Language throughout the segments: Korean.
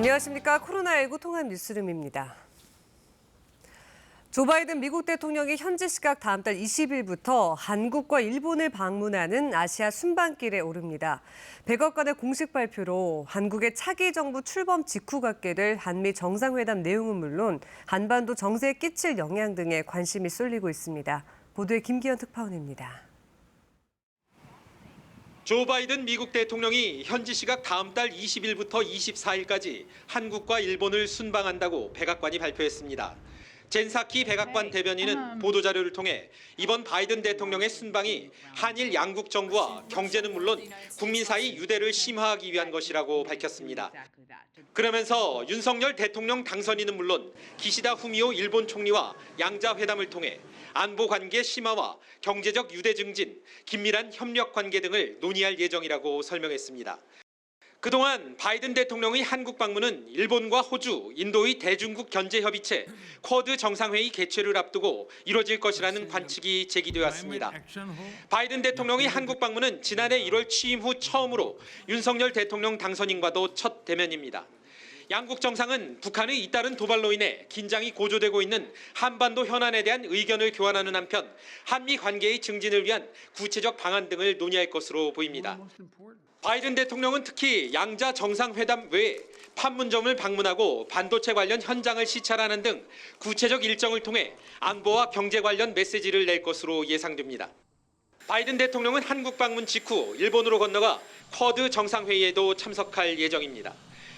안녕하십니까. 코로나19 통합 뉴스룸입니다. 조 바이든 미국 대통령이 현지 시각 다음 달 20일부터 한국과 일본을 방문하는 아시아 순방길에 오릅니다. 백악관의 공식 발표로 한국의 차기 정부 출범 직후 갖게 될 한미 정상회담 내용은 물론 한반도 정세에 끼칠 영향 등에 관심이 쏠리고 있습니다. 보도에 김기현 특파원입니다. 조 바이든 미국 대통령이 현지 시각 다음 달 20일부터 24일까지 한국과 일본을 순방한다고 백악관이 발표했습니다. 젠사키 백악관 대변인은 보도자료를 통해 이번 바이든 대통령의 순방이 한일 양국 정부와 경제는 물론 국민 사이 유대를 심화하기 위한 것이라고 밝혔습니다. 그러면서 윤석열 대통령 당선인은 물론 기시다 후미오 일본 총리와 양자 회담을 통해 안보 관계 심화와 경제적 유대 증진, 긴밀한 협력 관계 등을 논의할 예정이라고 설명했습니다. 그동안 바이든 대통령의 한국 방문은 일본과 호주, 인도의 대중국 견제협의체 쿼드 정상회의 개최를 앞두고 이뤄질 것이라는 관측이 제기되어 왔습니다. 바이든 대통령의 한국 방문은 지난해 1월 취임 후 처음으로 윤석열 대통령 당선인과도 첫 대면입니다. 양국 정상은 북한의 잇따른 도발로 인해 긴장이 고조되고 있는 한반도 현안에 대한 의견을 교환하는 한편 한미 관계의 증진을 위한 구체적 방안 등을 논의할 것으로 보입니다. 바이든 대통령은 특히 양자 정상회담 외에 판문점을 방문하고 반도체 관련 현장을 시찰하는 등 구체적 일정을 통해 안보와 경제 관련 메시지를 낼 것으로 예상됩니다. 바이든 대통령은 한국 방문 직후 일본으로 건너가 쿼드 정상회의에도 참석할 예정입니다.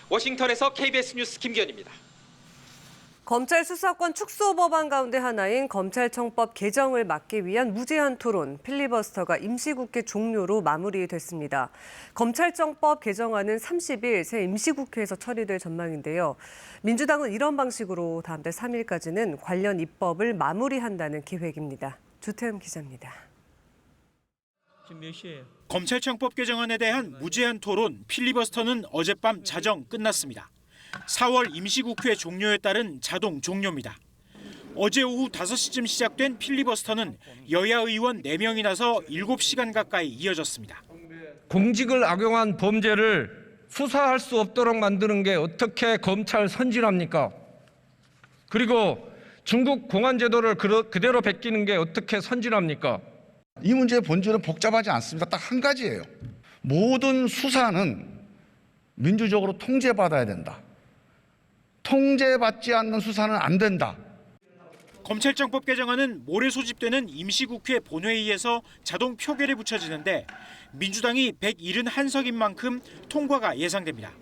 워싱턴에서 KBS 뉴스 김기현입니다. 검찰 수사권 축소 법안 가운데 하나인 검찰청법 개정을 막기 위한 무제한 토론, 필리버스터가 임시국회 종료로 마무리됐습니다. 검찰청법 개정안은 30일 새 임시국회에서 처리될 전망인데요. 민주당은 이런 방식으로 다음 달 3일까지는 관련 입법을 마무리한다는 계획입니다. 주태흠 기자입니다. 지금 몇 시예요? 검찰청법 개정안에 대한 무제한 토론, 필리버스터는 어젯밤 자정 끝났습니다. 4월 임시국회 종료에 따른 자동 종료입니다. 어제 오후 5시쯤 시작된 필리버스터는 여야 의원 4명이 나서 7시간 가까이 이어졌습니다. 공직을 악용한 범죄를 수사할 수 없도록 만드는 게 어떻게 검찰 선진합니까? 그리고 중국 공안 제도를 그대로 베끼는 게 어떻게 선진합니까? 이 문제의 본질은 복잡하지 않습니다. 딱 한 가지예요. 모든 수사는 민주적으로 통제받아야 된다. 통제받지 않는 수사는 안 된다. 검찰청법 개정안은 모레 소집되는 임시국회 본회의에서 자동 표결에 붙여지는데 민주당이 171석인 만큼 통과가 예상됩니다.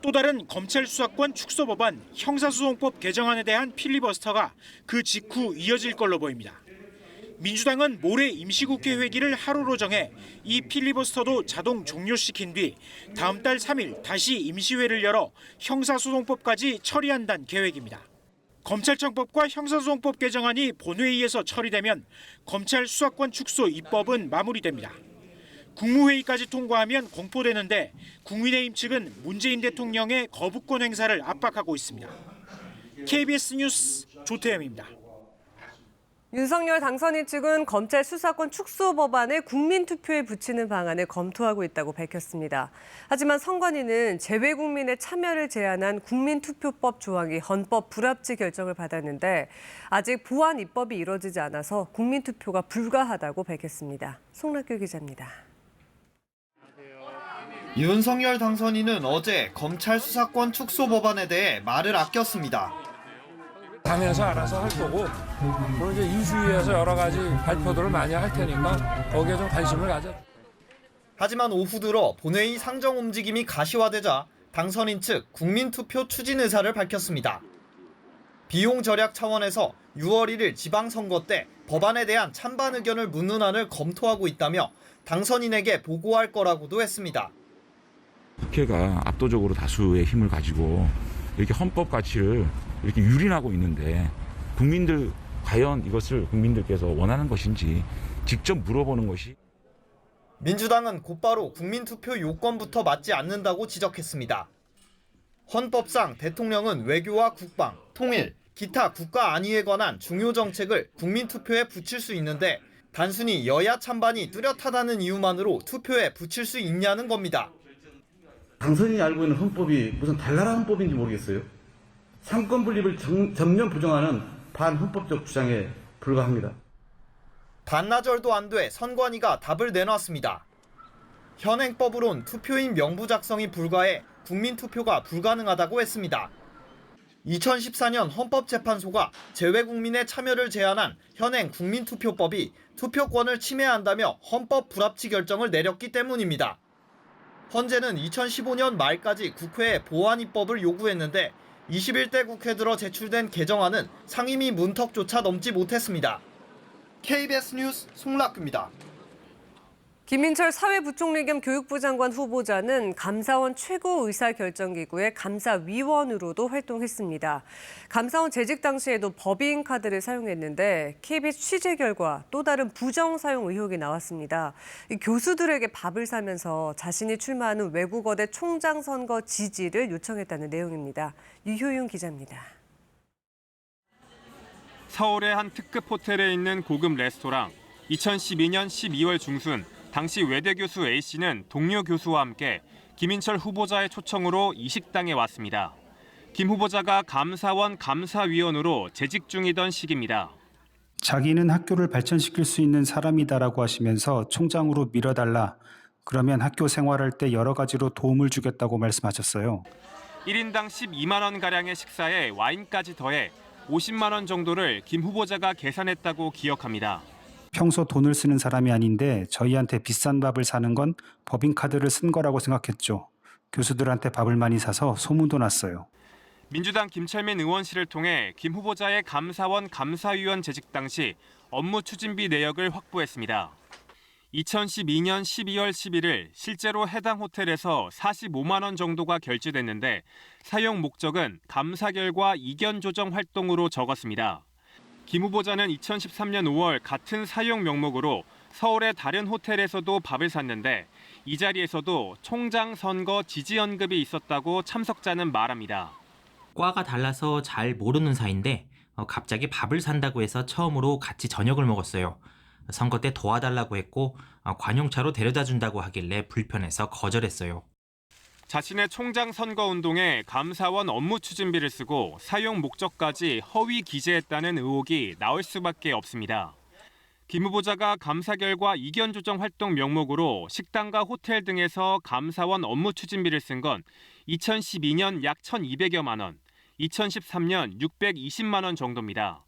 또 다른 검찰 수사권 축소 법안 형사소송법 개정안에 대한 필리버스터가 그 직후 이어질 걸로 보입니다. 민주당은 모레 임시국회 회기를 하루로 정해 이 필리버스터도 자동 종료시킨 뒤 다음 달 3일 다시 임시회를 열어 형사소송법까지 처리한다는 계획입니다. 검찰청법과 형사소송법 개정안이 본회의에서 처리되면 검찰 수사권 축소 입법은 마무리됩니다. 국무회의까지 통과하면 공포되는데 국민의힘 측은 문재인 대통령의 거부권 행사를 압박하고 있습니다. KBS 뉴스 조태흠입니다. 윤석열 당선인 측은 검찰 수사권 축소 법안을 국민투표에 붙이는 방안을 검토하고 있다고 밝혔습니다. 하지만 선관위는 재외국민의 참여를 제한한 국민투표법 조항이 헌법 불합치 결정을 받았는데 아직 보완 입법이 이뤄지지 않아서 국민투표가 불가하다고 밝혔습니다. 송락규 기자입니다. 윤석열 당선인은 어제 검찰 수사권 축소 법안에 대해 말을 아꼈습니다. 당에서 알아서 할 거고 그리고 이제 인수위에서 여러 가지 발표들을 많이 할 테니까 거기에 좀 관심을 가져. 하지만 오후 들어 본회의 상정 움직임이 가시화되자 당선인 측 국민투표 추진 의사를 밝혔습니다. 비용 절약 차원에서 6월 1일 지방선거 때 법안에 대한 찬반 의견을 묻는 안을 검토하고 있다며 당선인에게 보고할 거라고도 했습니다. 국회가 압도적으로 다수의 힘을 가지고 이렇게 헌법 가치를 이렇게 유린하고 있는데 국민들 과연 이것을 국민들께서 원하는 것인지 직접 물어보는 것이. 민주당은 곧바로 국민투표 요건부터 맞지 않는다고 지적했습니다. 헌법상 대통령은 외교와 국방, 통일, 기타 국가 안위에 관한 중요 정책을 국민투표에 붙일 수 있는데 단순히 여야 찬반이 뚜렷하다는 이유만으로 투표에 붙일 수 있냐는 겁니다. 당선인이 알고 있는 헌법이 무슨 달나라 헌법인지 모르겠어요. 상권 분립을 전면 부정하는 반헌법적 주장에 불과합니다. 반나절도 안 돼 선관위가 답을 내놨습니다. 현행법으론 투표인 명부 작성이 불가해 국민투표가 불가능하다고 했습니다. 2014년 헌법재판소가 재외국민의 참여를 제한한 현행 국민투표법이 투표권을 침해한다며 헌법 불합치 결정을 내렸기 때문입니다. 헌재는 2015년 말까지 국회에 보완 입법을 요구했는데 21대 국회 들어 제출된 개정안은 상임위 문턱조차 넘지 못했습니다. KBS 뉴스 송락규입니다. 김인철 사회부총리 겸 교육부 장관 후보자는 감사원 최고의사결정기구의 감사위원으로도 활동했습니다. 감사원 재직 당시에도 법인 카드를 사용했는데 KBS 취재 결과 또 다른 부정 사용 의혹이 나왔습니다. 교수들에게 밥을 사면서 자신이 출마하는 외국어대 총장 선거 지지를 요청했다는 내용입니다. 유효윤 기자입니다. 서울의 한 특급 호텔에 있는 고급 레스토랑. 2012년 12월 중순 당시 외대 교수 A씨는 동료 교수와 함께 김인철 후보자의 초청으로 이 식당에 왔습니다. 김 후보자가 감사원 감사위원으로 재직 중이던 시기입니다. 자기는 학교를 발전시킬 수 있는 사람이다라고 하시면서 총장으로 밀어달라. 그러면 학교 생활할 때 여러 가지로 도움을 주겠다고 말씀하셨어요. 1인당 12만 원가량의 식사에 와인까지 더해 50만 원 정도를 김 후보자가 계산했다고 기억합니다. 평소 돈을 쓰는 사람이 아닌데 저희한테 비싼 밥을 사는 건 법인카드를 쓴 거라고 생각했죠. 교수들한테 밥을 많이 사서 소문도 났어요. 민주당 김철민 의원실을 통해 김 후보자의 감사원 감사위원 재직 당시 업무 추진비 내역을 확보했습니다. 2012년 12월 11일 실제로 해당 호텔에서 45만 원 정도가 결제됐는데 사용 목적은 감사 결과 이견 조정 활동으로 적었습니다. 김 후보자는 2013년 5월 같은 사용 명목으로 서울의 다른 호텔에서도 밥을 샀는데 이 자리에서도 총장 선거 지지연급이 있었다고 참석자는 말합니다. 과가 달라서 잘 모르는 사이인데 갑자기 밥을 산다고 해서 처음으로 같이 저녁을 먹었어요. 선거 때 도와달라고 했고 관용차로 데려다 준다고 하길래 불편해서 거절했어요. 자신의 총장 선거 운동에 감사원 업무 추진비를 쓰고 사용 목적까지 허위 기재했다는 의혹이 나올 수밖에 없습니다. 김 후보자가 감사 결과 이견 조정 활동 명목으로 식당과 호텔 등에서 감사원 업무 추진비를 쓴 건 2012년 약 1,200여만 원, 2013년 620만 원 정도입니다.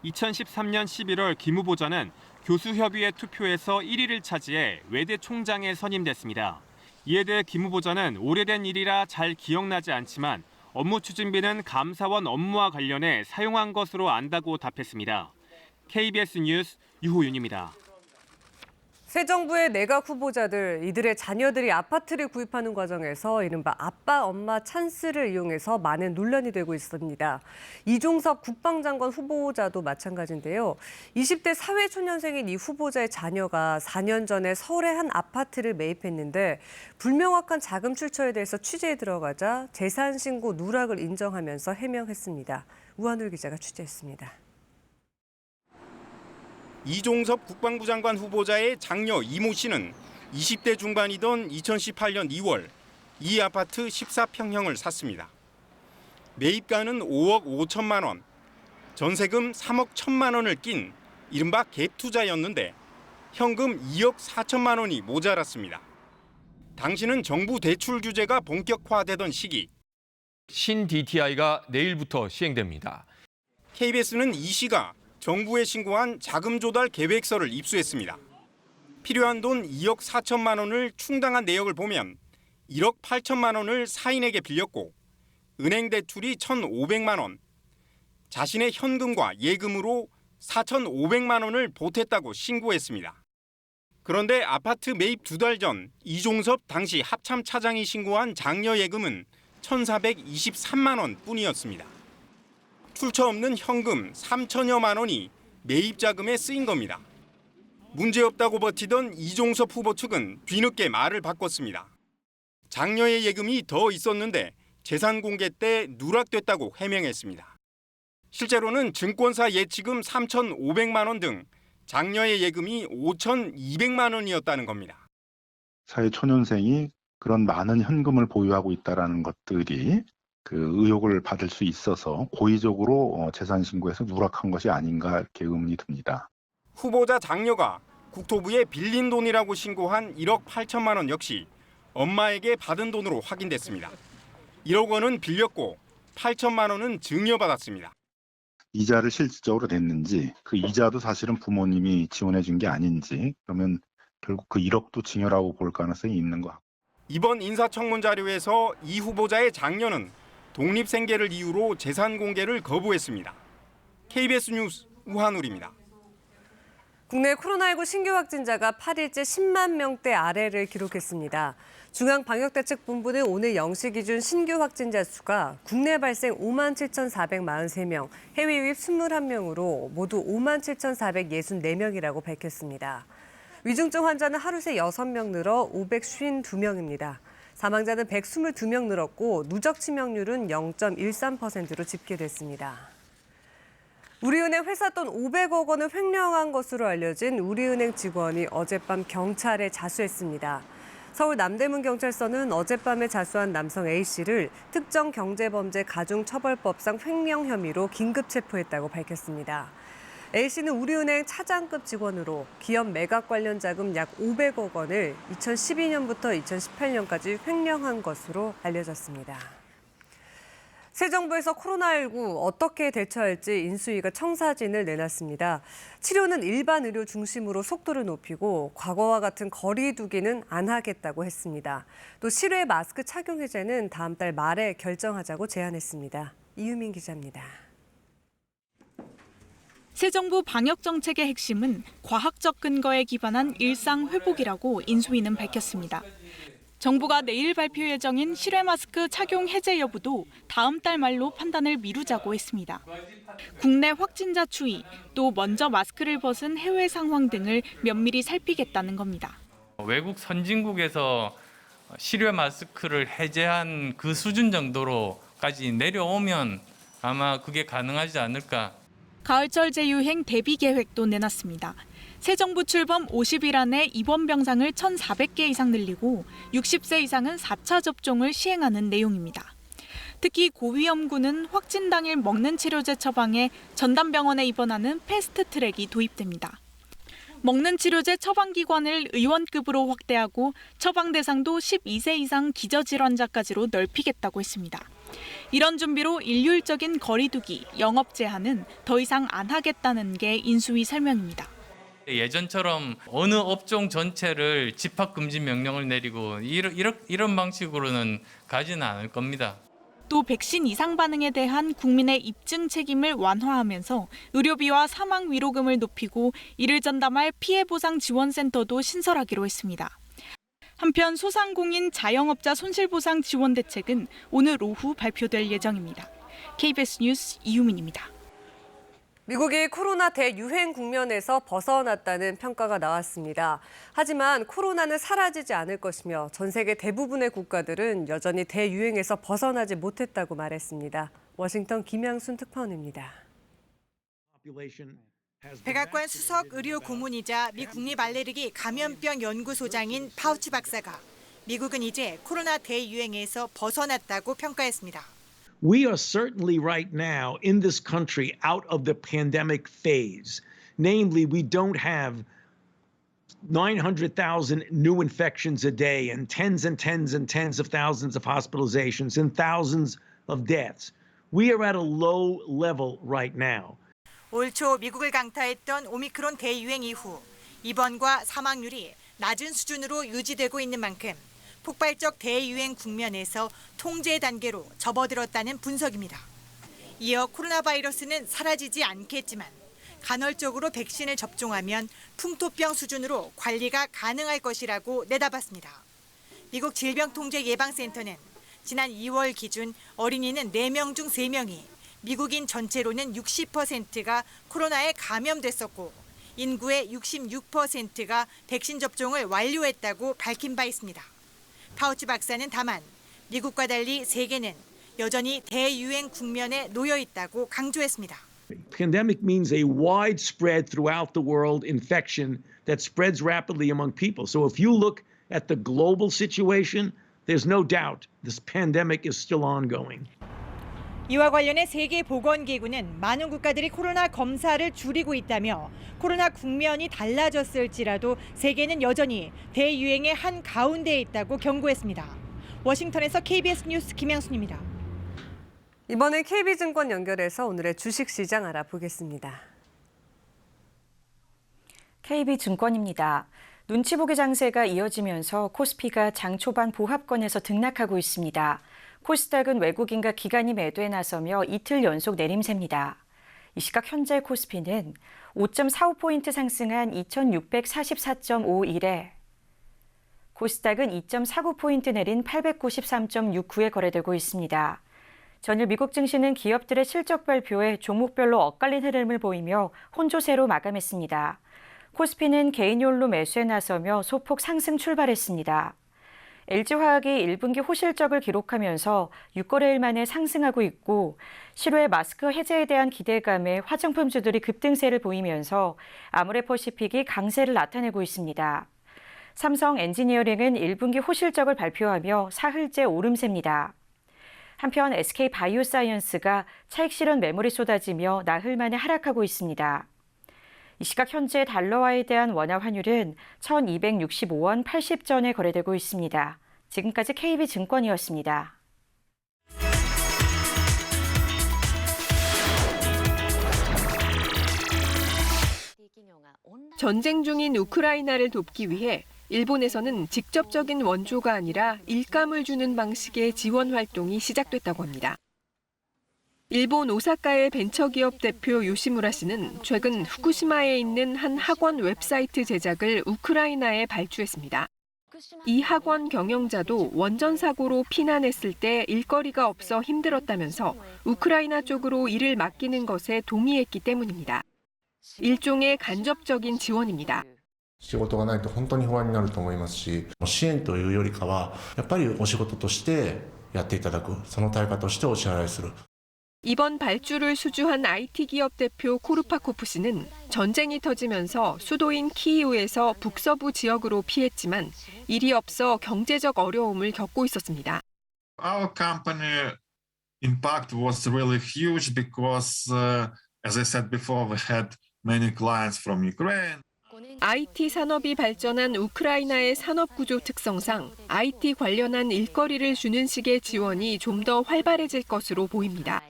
2013년 11월 김 후보자는 교수협의회 투표에서 1위를 차지해 외대 총장에 선임됐습니다. 이에 대해 김 후보자는 오래된 일이라 잘 기억나지 않지만 업무 추진비는 감사원 업무와 관련해 사용한 것으로 안다고 답했습니다. KBS 뉴스 유호윤입니다. 새 정부의 내각 후보자들, 이들의 자녀들이 아파트를 구입하는 과정에서 이른바 아빠, 엄마 찬스를 이용해서 많은 논란이 되고 있습니다. 이종섭 국방장관 후보자도 마찬가지인데요. 20대 사회초년생인 이 후보자의 자녀가 4년 전에 서울의 한 아파트를 매입했는데 불명확한 자금 출처에 대해서 취재에 들어가자 재산 신고 누락을 인정하면서 해명했습니다. 우한울 기자가 취재했습니다. 이종섭 국방부 장관 후보자의 장녀 이모 씨는 20대 중반이던 2018년 2월 이 아파트 14평형을 샀습니다. 매입가는 5억 5천만 원, 전세금 3억 1천만 원을 낀 이른바 갭 투자였는데 현금 2억 4천만 원이 모자랐습니다. 당시는 정부 대출 규제가 본격화되던 시기. 신 DTI가 내일부터 시행됩니다. KBS는 이 씨가 정부에 신고한 자금 조달 계획서를 입수했습니다. 필요한 돈 2억 4천만 원을 충당한 내역을 보면 1억 8천만 원을 사인에게 빌렸고 은행 대출이 1,500만 원, 자신의 현금과 예금으로 4,500만 원을 보탰다고 신고했습니다. 그런데 아파트 매입 2달 전 이종섭 당시 합참 차장이 신고한 장녀 예금은 1,423만 원 뿐이었습니다. 출처 없는 현금 3천여만 원이 매입 자금에 쓰인 겁니다. 문제없다고 버티던 이종섭 후보 측은 뒤늦게 말을 바꿨습니다. 장녀의 예금이 더 있었는데 재산 공개 때 누락됐다고 해명했습니다. 실제로는 증권사 예치금 3,500만 원 등 장녀의 예금이 5,200만 원이었다는 겁니다. 사회초년생이 그런 많은 현금을 보유하고 있다라는 것들이 그 의혹을 받을 수 있어서 고의적으로 재산 신고에서 누락한 것이 아닌가 이렇게 의문이 듭니다. 후보자 장녀가 국토부에 빌린 돈이라고 신고한 1억 8천만 원 역시 엄마에게 받은 돈으로 확인됐습니다. 1억 원은 빌렸고 8천만 원은 증여받았습니다. 이자를 실질적으로 냈는지 그 이자도 사실은 부모님이 지원해 준 게 아닌지 그러면 결국 그 1억도 증여라고 볼 가능성이 있는 것 같고. 이번 인사청문 자료에서 이 후보자의 장녀는 독립생계를 이유로 재산 공개를 거부했습니다. KBS 뉴스 우한울입니다. 국내 코로나19 신규 확진자가 8일째 10만 명대 아래를 기록했습니다. 중앙방역대책본부는 오늘 0시 기준 신규 확진자 수가 국내 발생 5만 7,443명, 해외 유입 21명으로 모두 5만 7,464명이라고 밝혔습니다. 위중증 환자는 하루 새 6명 늘어 552명입니다. 사망자는 122명 늘었고 누적 치명률은 0.13%로 집계됐습니다. 우리은행 회사 돈 500억 원을 횡령한 것으로 알려진 우리은행 직원이 어젯밤 경찰에 자수했습니다. 서울 남대문경찰서는 어젯밤에 자수한 남성 A씨를 특정경제범죄 가중처벌법상 횡령 혐의로 긴급 체포했다고 밝혔습니다. A씨는 우리은행 차장급 직원으로 기업 매각 관련 자금 약 500억 원을 2012년부터 2018년까지 횡령한 것으로 알려졌습니다. 새 정부에서 코로나19 어떻게 대처할지 인수위가 청사진을 내놨습니다. 치료는 일반 의료 중심으로 속도를 높이고 과거와 같은 거리 두기는 안 하겠다고 했습니다. 또 실외 마스크 착용 해제는 다음 달 말에 결정하자고 제안했습니다. 이유민 기자입니다. 새 정부 방역 정책의 핵심은 과학적 근거에 기반한 일상 회복이라고 인수위는 밝혔습니다. 정부가 내일 발표 예정인 실외 마스크 착용 해제 여부도 다음 달 말로 판단을 미루자고 했습니다. 국내 확진자 추이, 또 먼저 마스크를 벗은 해외 상황 등을 면밀히 살피겠다는 겁니다. 외국 선진국에서 실외 마스크를 해제한 그 수준 정도로까지 내려오면 아마 그게 가능하지 않을까. 가을철 재유행 대비 계획도 내놨습니다. 새 정부 출범 50일 안에 입원 병상을 1,400개 이상 늘리고 60세 이상은 4차 접종을 시행하는 내용입니다. 특히 고위험군은 확진 당일 먹는 치료제 처방에 전담병원에 입원하는 패스트 트랙이 도입됩니다. 먹는 치료제 처방 기관을 의원급으로 확대하고 처방 대상도 12세 이상 기저질환자까지로 넓히겠다고 했습니다. 이런 준비로 일률적인 거리 두기, 영업 제한은 더 이상 안 하겠다는 게 인수위 설명입니다. 예전처럼 어느 업종 전체를 집합 금지 명령을 내리고 이런 방식으로는 가지는 않을 겁니다. 또 백신 이상 반응에 대한 국민의 입증 책임을 완화하면서 의료비와 사망 위로금을 높이고 이를 전담할 피해보상 지원센터도 신설하기로 했습니다. 한편 소상공인 자영업자 손실보상 지원 대책은 오늘 오후 발표될 예정입니다. KBS 뉴스 이유민입니다. 미국이 코로나 대유행 국면에서 벗어났다는 평가가 나왔습니다. 하지만 코로나는 사라지지 않을 것이며 전 세계 대부분의 국가들은 여전히 대유행에서 벗어나지 못했다고 말했습니다. 워싱턴 김양순 특파원입니다. 백악관 수석 의료 고문이자 미 국립알레르기 감염병 연구소장인 파우치 박사가 미국은 이제 코로나 대유행에서 벗어났다고 평가했습니다. We are certainly right now in this country out of the pandemic phase. Namely, we don't have 900,000 new infections a day and tens of thousands of hospitalizations and thousands of deaths. We are at a low level right now. 올 초 미국을 강타했던 오미크론 대유행 이후 입원과 사망률이 낮은 수준으로 유지되고 있는 만큼 폭발적 대유행 국면에서 통제 단계로 접어들었다는 분석입니다. 이어 코로나 바이러스는 사라지지 않겠지만 간헐적으로 백신을 접종하면 풍토병 수준으로 관리가 가능할 것이라고 내다봤습니다. 미국 질병통제예방센터는 지난 2월 기준 어린이는 4명 중 3명이 미국인 전체로는 60%가 코로나에 감염됐었고 인구의 66%가 백신 접종을 완료했다고 밝힌 바 있습니다. 파우치 박사는 다만 미국과 달리 세계는 여전히 대유행 국면에 놓여 있다고 강조했습니다. Pandemic means a widespread throughout the world infection that spreads rapidly among people. So if you look at the global situation, There's no doubt this pandemic is still ongoing. 이와 관련해 세계보건기구는 많은 국가들이 코로나 검사를 줄이고 있다며 코로나 국면이 달라졌을지라도 세계는 여전히 대유행의 한 가운데에 있다고 경고했습니다. 워싱턴에서 KBS 뉴스 김양순입니다. 이번에 KB증권 연결해서 오늘의 주식시장 알아보겠습니다. KB증권입니다. 눈치 보기 장세가 이어지면서 코스피가 장 초반 보합권에서 등락하고 있습니다. 코스닥은 외국인과 기관이 매도에 나서며 이틀 연속 내림세입니다. 이 시각 현재 코스피는 5.45포인트 상승한 2644.51에 코스닥은 2.49포인트 내린 893.69에 거래되고 있습니다. 전일 미국 증시는 기업들의 실적 발표에 종목별로 엇갈린 흐름을 보이며 혼조세로 마감했습니다. 코스피는 개인연로 매수에 나서며 소폭 상승 출발했습니다. LG화학이 1분기 호실적을 기록하면서 6거래일 만에 상승하고 있고 실외 마스크 해제에 대한 기대감에 화장품주들이 급등세를 보이면서 아모레퍼시픽이 강세를 나타내고 있습니다. 삼성 엔지니어링은 1분기 호실적을 발표하며 사흘째 오름세입니다. 한편 SK바이오사이언스가 차익 실현 매물이 쏟아지며 나흘 만에 하락하고 있습니다. 이 시각 현재 달러화에 대한 원화 환율은 1,265원 80전에 거래되고 있습니다. 지금까지 KB증권이었습니다. 전쟁 중인 우크라이나를 돕기 위해 일본에서는 직접적인 원조가 아니라 일감을 주는 방식의 지원 활동이 시작됐다고 합니다. 일본 오사카의 벤처기업 대표 요시무라 씨는 최근 후쿠시마에 있는 한 학원 웹사이트 제작을 우크라이나에 발주했습니다. 이 학원 경영자도 원전 사고로 피난했을 때 일거리가 없어 힘들었다면서 우크라이나 쪽으로 일을 맡기는 것에 동의했기 때문입니다. 일종의 간접적인 지원입니다. 仕事がないと本当に不安になると思いますし、支援というよりかはやっぱりお仕事としてやっていただく、その対価としてお支払いする。 이번 발주를 수주한 IT 기업 대표 코르파코프 씨는 전쟁이 터지면서 수도인 키이우에서 북서부 지역으로 피했지만 일이 없어 경제적 어려움을 겪고 있었습니다. Our company impact was really huge because, as I said before, we had many clients from Ukraine. IT 산업이 발전한 우크라이나의 산업 구조 특성상 IT 관련한 일거리를 주는 식의 지원이 좀 더 활발해질 것으로 보입니다.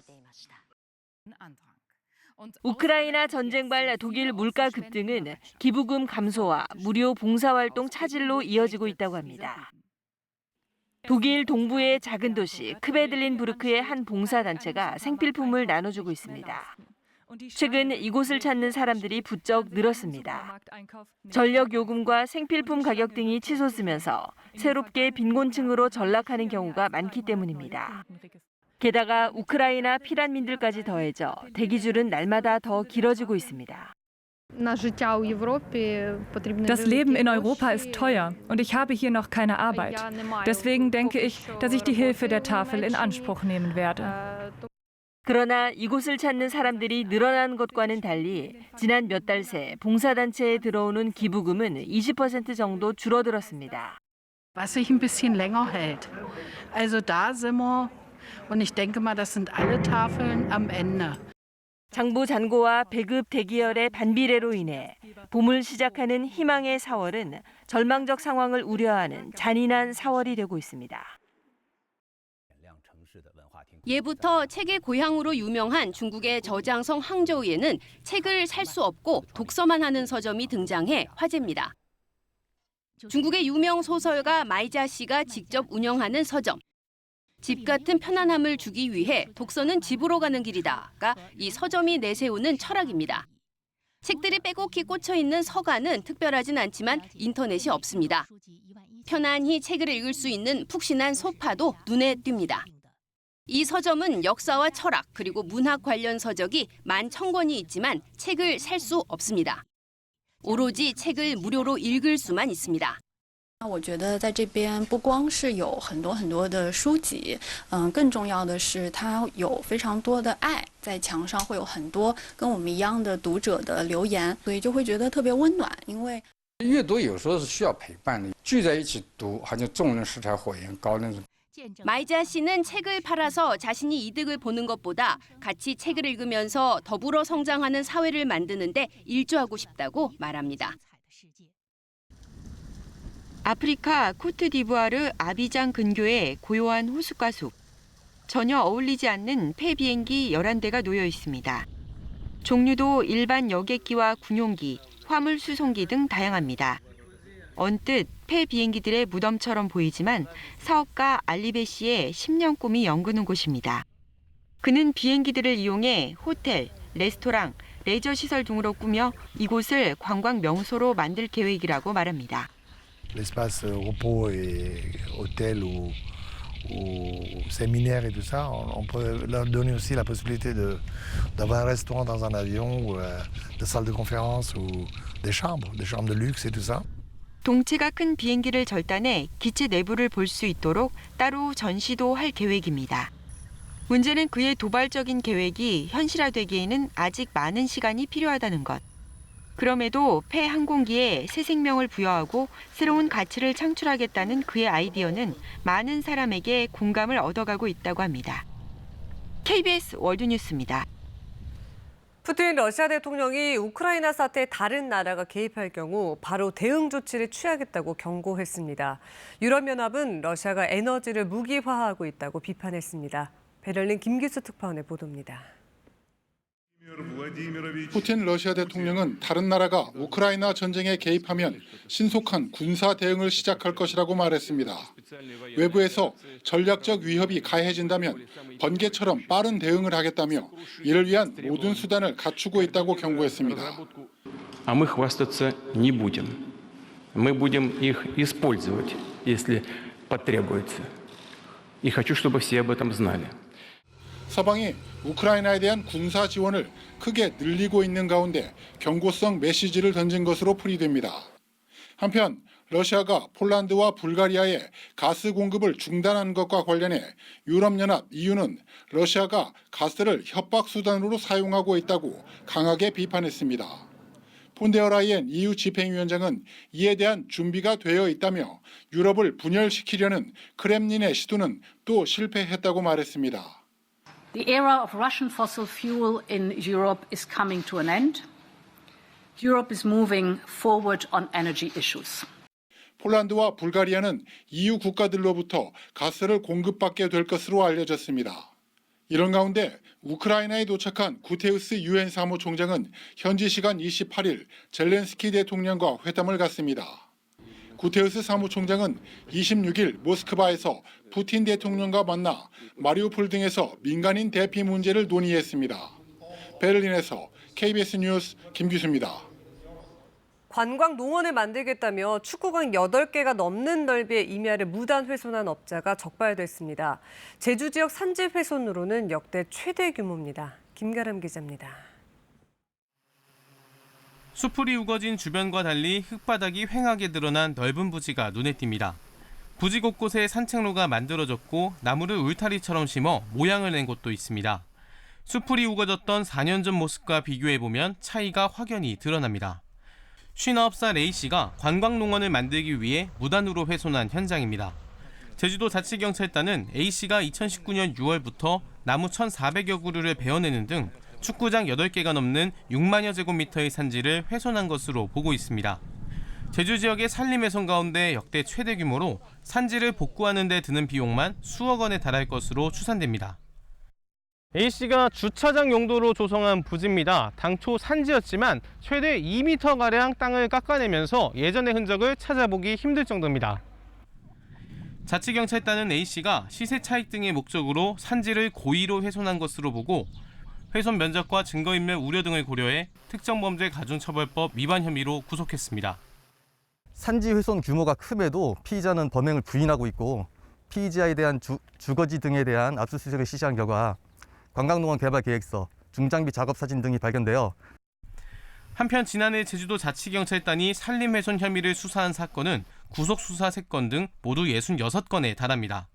우크라이나 전쟁발 독일 물가 급등은 기부금 감소와 무료 봉사활동 차질로 이어지고 있다고 합니다. 독일 동부의 작은 도시 크베들린부르크의 한 봉사단체가 생필품을 나눠주고 있습니다. 최근 이곳을 찾는 사람들이 부쩍 늘었습니다. 전력 요금과 생필품 가격 등이 치솟으면서 새롭게 빈곤층으로 전락하는 경우가 많기 때문입니다. 게다가 우크라이나 피난민들까지 더해져 대기줄은 날마다 더 길어지고 있습니다. Das Leben in Europa ist teuer und ich habe hier noch keine Arbeit. Deswegen denke ich, dass ich die Hilfe der Tafel in Anspruch nehmen werde. 그러나 이곳을 찾는 사람들이 늘어난 것과는 달리 지난 몇 달 새 봉사단체에 들어오는 기부금은 20% 정도 줄어들었습니다. Was sich ein bisschen länger hält. Also da sind wir und ich denke mal, das sind alle Tafeln am Ende. 장부 잔고와 배급 대기열의 반비례로 인해 봄을 시작하는 희망의 4월은 절망적 상황을 우려하는 잔인한 4월이 되고 있습니다. 예부터 책의 고향으로 유명한 중국의 저장성 항저우에는 책을 살 수 없고 독서만 하는 서점이 등장해 화제입니다. 중국의 유명 소설가 마이자 씨가 직접 운영하는 서점. 집 같은 편안함을 주기 위해 독서는 집으로 가는 길이다가 이 서점이 내세우는 철학입니다. 책들이 빼곡히 꽂혀 있는 서가는 특별하진 않지만 인터넷이 없습니다. 편안히 책을 읽을 수 있는 푹신한 소파도 눈에 띕니다. 이 서점은 역사와 철학 그리고 문학 관련 서적이 11,000권이 있지만 책을 살 수 없습니다. 오로지 책을 무료로 읽을 수만 있습니다. 我觉得在这边不光是有很多的书籍，更重要的是它有非常多的爱，在墙上会有很多跟我们一样的读者的留言，所以就会觉得特别温暖，因为阅读有时候是需要陪伴的，聚在一起读，好像众人拾柴火焰高那种。 마이자 씨는 책을 팔아서 자신이 이득을 보는 것보다 같이 책을 읽으면서 더불어 성장하는 사회를 만드는 데 일조하고 싶다고 말합니다. 아프리카 코트디부아르 아비장 근교의 고요한 호숫가 숲. 전혀 어울리지 않는 폐 비행기 11대가 놓여 있습니다. 종류도 일반 여객기와 군용기, 화물 수송기 등 다양합니다. 언뜻 폐 비행기들의 무덤처럼 보이지만 사업가 알리베 씨의 10년 꿈이 연구는 곳입니다. 그는 비행기들을 이용해 호텔, 레스토랑, 레저 시설 등으로 꾸며 이곳을 관광 명소로 만들 계획이라고 말합니다. L'espace repos et hôtel ou séminaire et tout ça, on peut leur donner aussi la possibilité d'avoir un restaurant dans un avion ou des salles de conférence ou des chambres de luxe et tout ça. 동체가 큰 비행기를 절단해 기체 내부를 볼 수 있도록 따로 전시도 할 계획입니다. 문제는 그의 도발적인 계획이 현실화되기에는 아직 많은 시간이 필요하다는 것. 그럼에도 폐 항공기에 새 생명을 부여하고 새로운 가치를 창출하겠다는 그의 아이디어는 많은 사람에게 공감을 얻어가고 있다고 합니다. KBS 월드뉴스입니다. 푸틴 러시아 대통령이 우크라이나 사태에 다른 나라가 개입할 경우 바로 대응 조치를 취하겠다고 경고했습니다. 유럽연합은 러시아가 에너지를 무기화하고 있다고 비판했습니다. 베를린 김기수 특파원의 보도입니다. 푸틴 러시아 대통령은 다른 나라가 우크라이나 전쟁에 개입하면 신속한 군사 대응을 시작할 것이라고 말했습니다. 외부에서 전략적 위협이 가해진다면 번개처럼 빠른 대응을 하겠다며 이를 위한 모든 수단을 갖추고 있다고 경고했습니다. А мы хвастаться не будем. Мы будем их использовать, если потребуется. И хочу, чтобы все об этом знали. 서방이 우크라이나에 대한 군사 지원을 크게 늘리고 있는 가운데 경고성 메시지를 던진 것으로 풀이됩니다. 한편 러시아가 폴란드와 불가리아에 가스 공급을 중단한 것과 관련해 유럽연합 EU는 러시아가 가스를 협박 수단으로 사용하고 있다고 강하게 비판했습니다. 폰데어라이엔 EU 집행위원장은 이에 대한 준비가 되어 있다며 유럽을 분열시키려는 크렘린의 시도는 또 실패했다고 말했습니다. The era of Russian fossil fuel in Europe is coming to an end. Europe is moving forward on energy issues. 폴란드와 불가리아는 EU 국가들로부터 가스를 공급받게 될 것으로 알려졌습니다. 이런 가운데 우크라이나에 도착한 구테우스 유엔 사무총장은 현지 시간 28일 젤렌스키 대통령과 회담을 갖습니다. 구테우스 사무총장은 26일 모스크바에서 푸틴 대통령과 만나 마리우폴 등에서 민간인 대피 문제를 논의했습니다. 베를린에서 KBS 뉴스 김규수입니다. 관광 농원을 만들겠다며 축구장 8개가 넘는 넓이의 임야를 무단 훼손한 업자가 적발됐습니다. 제주 지역 산지 훼손으로는 역대 최대 규모입니다. 김가람 기자입니다. 수풀이 우거진 주변과 달리 흙바닥이 휑하게 드러난 넓은 부지가 눈에 띕니다. 부지 곳곳에 산책로가 만들어졌고 나무를 울타리처럼 심어 모양을 낸 곳도 있습니다. 수풀이 우거졌던 4년 전 모습과 비교해보면 차이가 확연히 드러납니다. 59살 A씨가 관광농원을 만들기 위해 무단으로 훼손한 현장입니다. 제주도 자치경찰단은 A씨가 2019년 6월부터 나무 1,400여 그루를 베어내는 등 축구장 8개가 넘는 6만여 제곱미터의 산지를 훼손한 것으로 보고 있습니다. 제주 지역의 산림훼손 가운데 역대 최대 규모로 산지를 복구하는 데 드는 비용만 수억 원에 달할 것으로 추산됩니다. A씨가 주차장 용도로 조성한 부지입니다. 당초 산지였지만 최대 2m가량 땅을 깎아내면서 예전의 흔적을 찾아보기 힘들 정도입니다. 자치경찰단은 A씨가 시세 차익 등의 목적으로 산지를 고의로 훼손한 것으로 보고 훼손 면적과 증거인멸 우려 등을 고려해 특정범죄 가중처벌법 위반 혐의로 구속했습니다. 산지 훼손 규모가 큼에도 피의자는 범행을 부인하고 있고 피의자에 대한 주거지 등에 대한 압수수색을 실시한 결과 관광농원 개발 계획서, 중장비 작업 사진 등이 발견되어 한편 지난해 제주도 자치경찰단이 산림훼손 혐의를 수사한 사건은 구속수사 3건 등 모두 66건에 달합니다.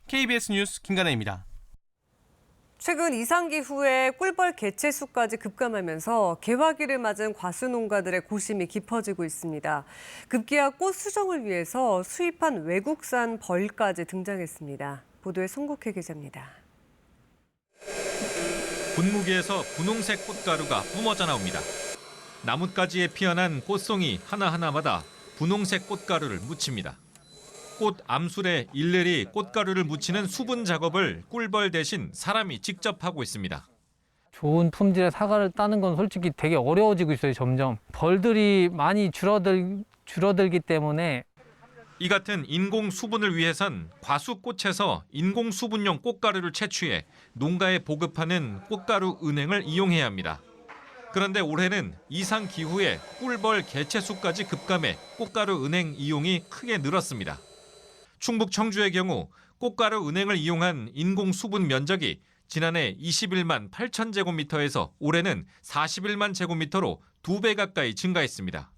KBS 뉴스 김가나입니다. 최근 이상기후에 꿀벌 개체 수까지 급감하면서 개화기를 맞은 과수농가들의 고심이 깊어지고 있습니다. 급기야 꽃 수정을 위해서 수입한 외국산 벌까지 등장했습니다. 보도에 송국혜 기자입니다. 분무기에서 분홍색 꽃가루가 뿜어져 나옵니다. 나뭇가지에 피어난 꽃송이 하나하나마다 분홍색 꽃가루를 묻힙니다. 꽃 암술에 일일이 꽃가루를 묻히는 수분 작업을 꿀벌 대신 사람이 직접 하고 있습니다. 좋은 품질의 사과를 따는 건 솔직히 되게 어려워지고 있어요, 점점. 벌들이 많이 줄어들기 때문에. 이 같은 인공 수분을 위해선 과수꽃에서 인공 수분용 꽃가루를 채취해 농가에 보급하는 꽃가루 은행을 이용해야 합니다. 그런데 올해는 이상 기후에 꿀벌 개체 수까지 급감해 꽃가루 은행 이용이 크게 늘었습니다. 충북 청주의 경우 꽃가루 은행을 이용한 인공 수분 면적이 지난해 21만 8천 제곱미터에서 올해는 41만 제곱미터로 2배 가까이 증가했습니다.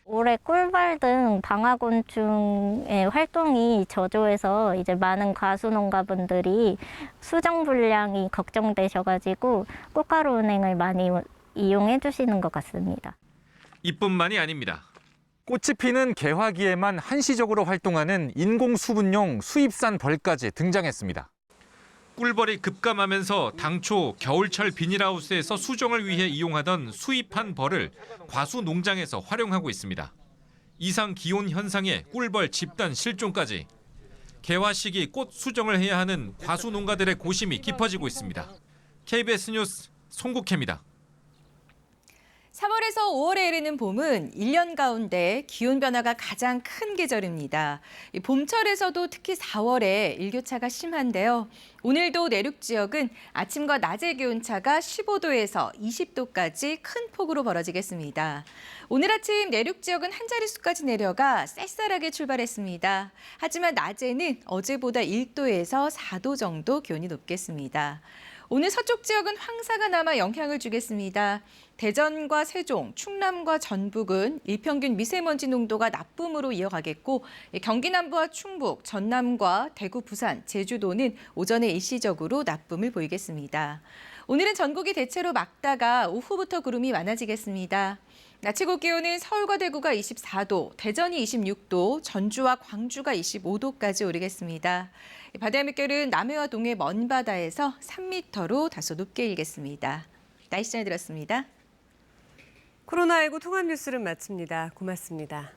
올해 꿀벌 등 방화곤충의 활동이 저조해서 이제 많은 과수농가분들이 수정 불량이 걱정되셔가지고 꽃가루 은행을 많이 이용해 주시는 것 같습니다. 이뿐만이 아닙니다. 꽃이 피는 개화기에만 한시적으로 활동하는 인공 수분용 수입산 벌까지 등장했습니다. 꿀벌이 급감하면서 당초 겨울철 비닐하우스에서 수정을 위해 이용하던 수입한 벌을 과수 농장에서 활용하고 있습니다. 이상 기온 현상에 꿀벌 집단 실종까지. 개화 시기 꽃 수정을 해야 하는 과수 농가들의 고심이 깊어지고 있습니다. KBS 뉴스 송국혜입니다. 3월에서 5월에 이르는 봄은 1년 가운데 기온 변화가 가장 큰 계절입니다. 봄철에서도 특히 4월에 일교차가 심한데요. 오늘도 내륙 지역은 아침과 낮의 기온차가 15도에서 20도까지 큰 폭으로 벌어지겠습니다. 오늘 아침 내륙 지역은 한 자릿수까지 내려가 쌀쌀하게 출발했습니다. 하지만 낮에는 어제보다 1도에서 4도 정도 기온이 높겠습니다. 오늘 서쪽 지역은 황사가 남아 영향을 주겠습니다. 대전과 세종, 충남과 전북은 일평균 미세먼지 농도가 나쁨으로 이어가겠고 경기 남부와 충북, 전남과 대구, 부산, 제주도는 오전에 일시적으로 나쁨을 보이겠습니다. 오늘은 전국이 대체로 맑다가 오후부터 구름이 많아지겠습니다. 낮 최고 기온은 서울과 대구가 24도, 대전이 26도, 전주와 광주가 25도까지 오르겠습니다. 바다의 물결은 남해와 동해 먼 바다에서 3m로 다소 높게 일겠습니다. 날씨 전해드렸습니다. 코로나19 통합 뉴스를 마칩니다. 고맙습니다.